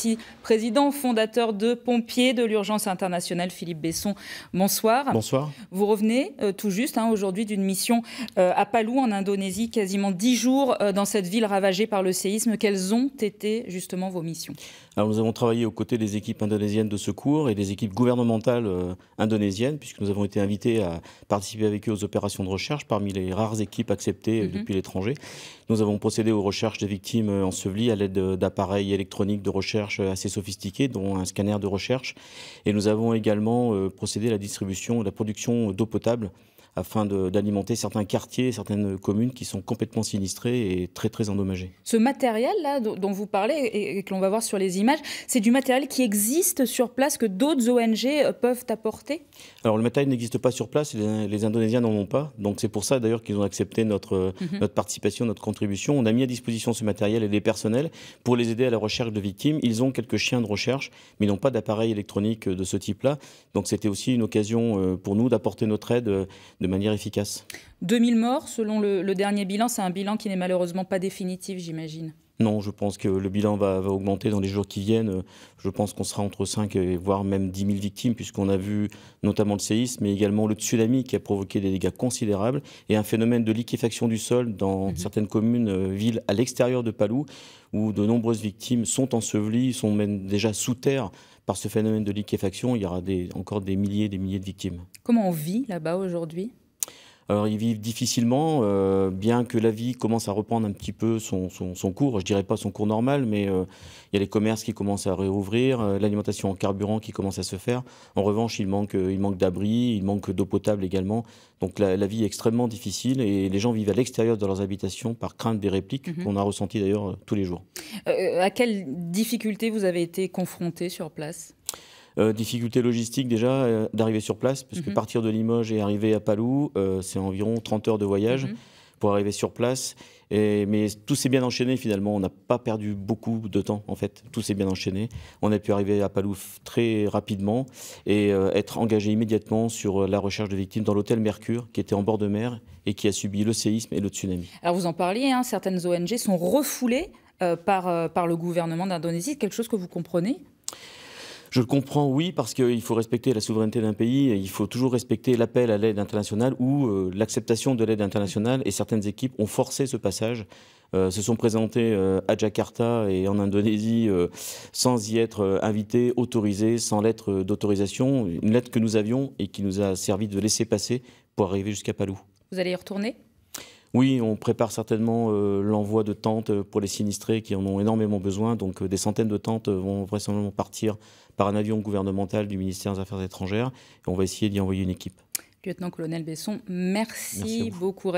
aussi président fondateur de Pompiers de l'Urgence internationale. Philippe Besson, bonsoir. Bonsoir. Vous revenez tout juste aujourd'hui d'une mission à Palu en Indonésie, quasiment 10 jours dans cette ville ravagée par le séisme. Quelles ont été justement vos missions? Alors nous avons travaillé aux côtés des équipes indonésiennes de secours et des équipes gouvernementales indonésiennes, puisque nous avons été invités à participer avec eux aux opérations de recherche parmi les rares équipes acceptées depuis l'étranger. Nous avons procédé aux recherches des victimes ensevelies à l'aide d'appareils électroniques de recherche assez sophistiqués, dont un scanner de recherche. Et nous avons également procédé à la distribution et la production d'eau potable afin d'alimenter certains quartiers, certaines communes qui sont complètement sinistrées et très endommagées. Ce matériel-là dont vous parlez et que l'on va voir sur les images, c'est du matériel qui existe sur place, que d'autres ONG peuvent apporter? Alors le matériel n'existe pas sur place, les Indonésiens n'en ont pas, donc c'est pour ça d'ailleurs qu'ils ont accepté notre participation, notre contribution. On a mis à disposition ce matériel et des personnels pour les aider à la recherche de victimes. Ils ont quelques chiens de recherche, mais ils n'ont pas d'appareil électronique de ce type-là, donc c'était aussi une occasion pour nous d'apporter notre aide de manière efficace. 2000 morts, selon le dernier bilan, c'est un bilan qui n'est malheureusement pas définitif, j'imagine. Non, je pense que le bilan va augmenter dans les jours qui viennent. Je pense qu'on sera entre 5 et voire même 10 000 victimes, puisqu'on a vu notamment le séisme, mais également le tsunami qui a provoqué des dégâts considérables et un phénomène de liquéfaction du sol dans certaines communes, villes à l'extérieur de Palu, où de nombreuses victimes sont ensevelies, sont même déjà sous terre. Par ce phénomène de liquéfaction, il y aura encore des milliers de victimes. Comment on vit là-bas aujourd'hui ? Alors ils vivent difficilement, bien que la vie commence à reprendre un petit peu son cours. Je dirais pas son cours normal, mais il y a les commerces qui commencent à réouvrir, l'alimentation en carburant qui commence à se faire. En revanche, il manque d'abri, il manque d'eau potable également. Donc la vie est extrêmement difficile et les gens vivent à l'extérieur de leurs habitations par crainte des répliques qu'on a ressenties d'ailleurs tous les jours. À quelles difficultés vous avez été confrontés sur place ? Difficulté logistique déjà d'arriver sur place, parce que partir de Limoges et arriver à Palu, c'est environ 30 heures de voyage pour arriver sur place. Mais tout s'est bien enchaîné finalement, on n'a pas perdu beaucoup de temps en fait, tout s'est bien enchaîné. On a pu arriver à Palu très rapidement et être engagé immédiatement sur la recherche de victimes dans l'hôtel Mercure, qui était en bord de mer et qui a subi le séisme et le tsunami. Alors vous en parliez, certaines ONG sont refoulées par le gouvernement d'Indonésie, quelque chose que vous comprenez ? Je le comprends, oui, parce qu'il faut respecter la souveraineté d'un pays, et il faut toujours respecter l'appel à l'aide internationale ou l'acceptation de l'aide internationale, et certaines équipes ont forcé ce passage, se sont présentées à Jakarta et en Indonésie sans y être invitées, autorisées, sans lettre d'autorisation, une lettre que nous avions et qui nous a servi de laisser-passer pour arriver jusqu'à Palu. Vous allez y retourner ? Oui, on prépare certainement l'envoi de tentes pour les sinistrés qui en ont énormément besoin. Donc des centaines de tentes vont vraisemblablement partir par un avion gouvernemental du ministère des Affaires étrangères. Et on va essayer d'y envoyer une équipe. Lieutenant-colonel Besson, merci beaucoup.